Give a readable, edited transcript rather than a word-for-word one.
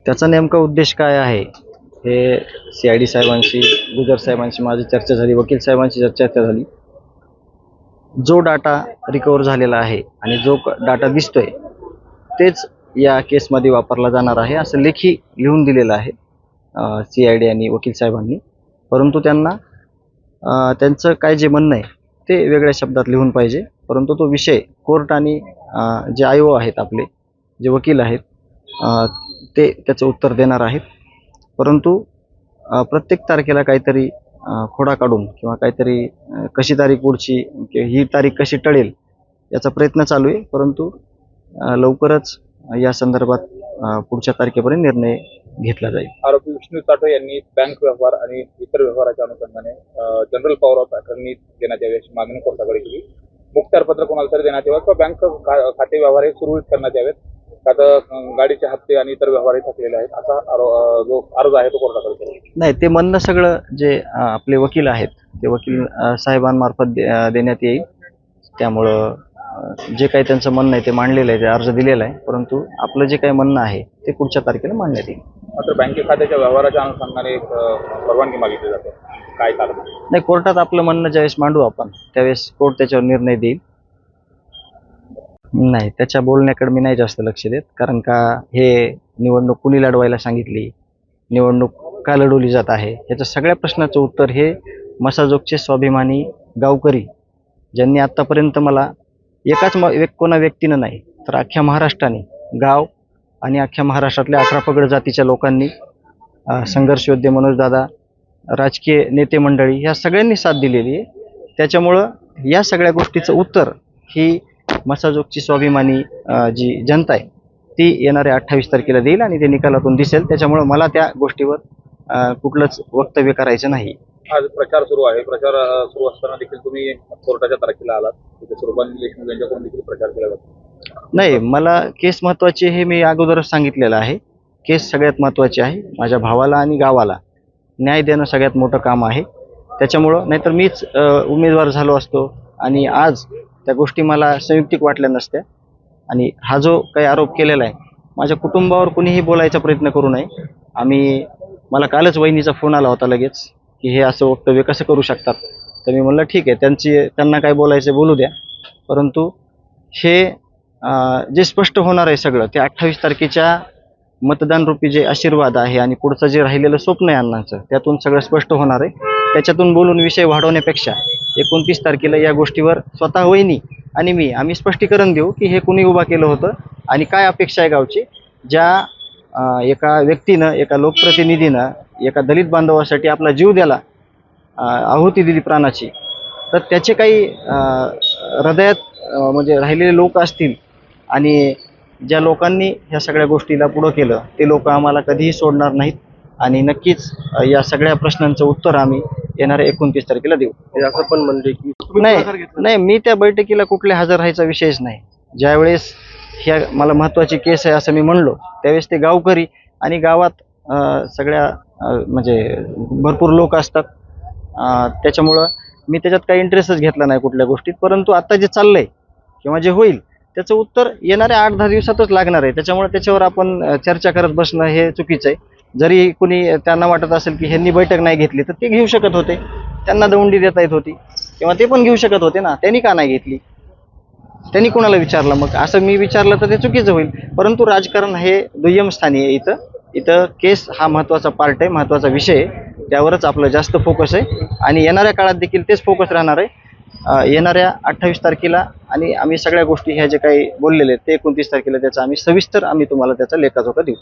त्याचा नेमका उद्देश काय आहे हे CID साहेबांशी, गुजर साहेबांशी माझी चर्चा झाली, वकील साहेबांशी चर्चा झाली. जो डाटा रिकवर झालेला आहे आणि जो डाटा दिसतोय तेच या केसमध्ये वापरला जाणार आहे असं लेखी लिहून दिलेलं आहे CID आणि वकील साहेबांनी. परंतु त्यांना त्यांचं काय जे म्हणणं आहे ते वेगळ्या शब्दात लिहून पाहिजे. परंतु तो विषय कोर्ट आणि जे IO आहेत, आपले जे वकील आहेत, ते त्याचं उत्तर देणार आहेत. परंतु प्रत्येक तारखेला काहीतरी खोडा काढून किंवा काहीतरी कशी तारीख पुढची, ही तारीख कशी टळेल याचा प्रयत्न चालू आहे. परंतु लवकरच या संदर्भात पुढच्या तारखेपर्यंत निर्णय घेतला जाईल. आरोपी विष्णू चाटो यांनी बँक व्यवहार आणि इतर व्यवहाराच्या अनुषंगाने जनरल पॉवर ऑफ अटर्नी देण्यात यावी अशी मागणी कोर्टाकडे केली. मुखत्यारपत्र कोणाला तरी देण्यात यावं किंवा बँक खाते व्यवहार हे सुरळीत करण्यात यावेत. आता गाडीचे हप्ते आणि इतर व्यवहारही थकलेले आहेत असा जो अर्ज आहे तो कोर्टाकडे केला. नाही, ते म्हणणं सगळं जे आपले वकील आहेत ते वकील साहेबांमार्फत देण्यात येईल. त्यामुळं जे काही त्यांचं म्हणणं आहे ते मांडलेलं आहे, ते अर्ज दिलेला आहे. परंतु आपलं जे काही म्हणणं आहे ते पुढच्या तारखेला मांडण्यात येईल. मात्र बँके खात्याच्या व्यवहाराच्या अनुषंगाने परवानगी मागितली जाते, काय कारण? नाही, कोर्टात आपलं म्हणणं ज्यावेळेस मांडू आपण त्यावेळेस कोर्ट त्याच्यावर निर्णय देईल. नाही, त्याच्या बोलण्याकडे मी नाही जास्त लक्ष देत. कारण का हे निवडणूक कुणी लढवायला सांगितली, निवडणूक का लढवली जात आहे, याच्या सगळ्या प्रश्नाचं उत्तर हे मसाजोगचे स्वाभिमानी गावकरी ज्यांनी आत्तापर्यंत मला एकाच कोणा व्यक्तीनं नाही तर अख्ख्या महाराष्ट्राने, गाव आणि अख्ख्या महाराष्ट्रातल्या 18 पगड जातीच्या लोकांनी, संघर्ष योद्धे मनोजदादा, राजकीय नेते मंडळी, ह्या सगळ्यांनी साथ दिलेली आहे. त्याच्यामुळं या सगळ्या गोष्टीचं उत्तर ही मसाजोगची स्वाभिमानी जी जनता आहे ती येणाऱ्या 28 तारखेला देईल आणि ते निकालातून दिसेल. त्याच्यामुळं मला त्या गोष्टीवर कुठलंच वक्तव्य करायचं नाही. आज प्रचार सुरू आहे. प्रचार सुरू असताना देखील तुम्ही कोर्टाच्या तारखेला आलात, तिथे सुरुवाती देशमुख यांच्याकडून देखील प्रचार केला जातो. नाही, मला केस महत्त्वाची हे मी अगोदरच सांगितलेलं आहे. केस सगळ्यात महत्त्वाची आहे. माझ्या भावाला आणि गावाला न्याय देणं सगळ्यात मोठं काम आहे. त्याच्यामुळं नाहीतर मीच उमेदवार झालो असतो आणि आज त्या गोष्टी मला संयुक्तिक वाटल्या नसत्या. आणि हा जो काही आरोप केलेला आहे, माझ्या कुटुंबावर कुणीही बोलायचा प्रयत्न करू नये. मला कालच वहिनीचा फोन आला होता लगेच की हे असं वक्तव्य कसं करू शकतात. तर मी म्हणलं ठीक आहे, त्यांना काय बोलायचं बोलू द्या. परंतु हे जे स्पष्ट होणार आहे सगळं ते 28 तारखेच्या मतदानरूपी जे आशीर्वाद आहे आणि पुढचं जे राहिलेलं स्वप्न आहे अण्णांचं, त्यातून सगळं स्पष्ट होणार आहे. त्याच्यातून बोलून विषय वाढवण्यापेक्षा 29 तारखेला या गोष्टीवर स्वतः वहिनी आणि आम्ही स्पष्टीकरण देऊ की हे कुणी उभा केलं होतं आणि काय अपेक्षा आहे गावची. ज्या एका व्यक्तीनं, एका लोकप्रतिनिधीनं एका दलित बांधवासाठी आपला जीव द्याला, आहुती दिली प्राणाची, तर त्याचे काही हृदयात म्हणजे राहिलेले लोक असतील आणि ज्या लोकांनी ह्या सगळ्या गोष्टीला पुढं केलं ते लोक आम्हाला कधीही सोडणार नाहीत. आणि नक्कीच या सगळ्या प्रश्नांचं उत्तर आम्ही येणाऱ्या 29 तारखेला देऊ. असं पण म्हणले की नाही, मी त्या बैठकीला कुठले हजर राहायचा विषयच नाही. ज्यावेळेस ह्या मला महत्त्वाची केस आहे असं मी म्हणलो त्यावेळेस ते गावकरी आणि गावात सगळ्या म्हणजे भरपूर लोक असतात. त्याच्यामुळं मी त्याच्यात काही इंटरेस्टच घेतला नाही कुठल्या गोष्टीत. परंतु आता जे चाललंय किंवा जे होईल त्याचं उत्तर येणाऱ्या 8-10 दिवसातच लागणार आहे. त्याच्यामुळे त्याच्यावर आपण चर्चा करत बसणं हे चुकीचं आहे. जरी कुणी त्यांना वाटत असेल की ह्यांनी बैठक नाही घेतली तर ते घेऊ शकत होते, त्यांना दौंडी देता येत होती किंवा ते पण घेऊ शकत होते ना. त्यांनी का नाही घेतली, त्यांनी कोणाला विचारलं? मग असं मी विचारलं तर ते चुकीचं होईल. परंतु राजकारण हे दुय्यम स्थानी आहे. इथं केस हा महत्त्वाचा पार्ट आहे, महत्त्वाचा विषय आहे. त्यावरच आपलं जास्त फोकस आहे आणि येणाऱ्या काळात देखील तेच फोकस राहणार आहे. येणाऱ्या 28 तारखेला आणि आम्ही सगळ्या गोष्टी ह्या जे काही बोललेले आहेत ते 29 तारखेला त्याचा आम्ही सविस्तर तुम्हाला त्याचा लेखाजोखा देऊ.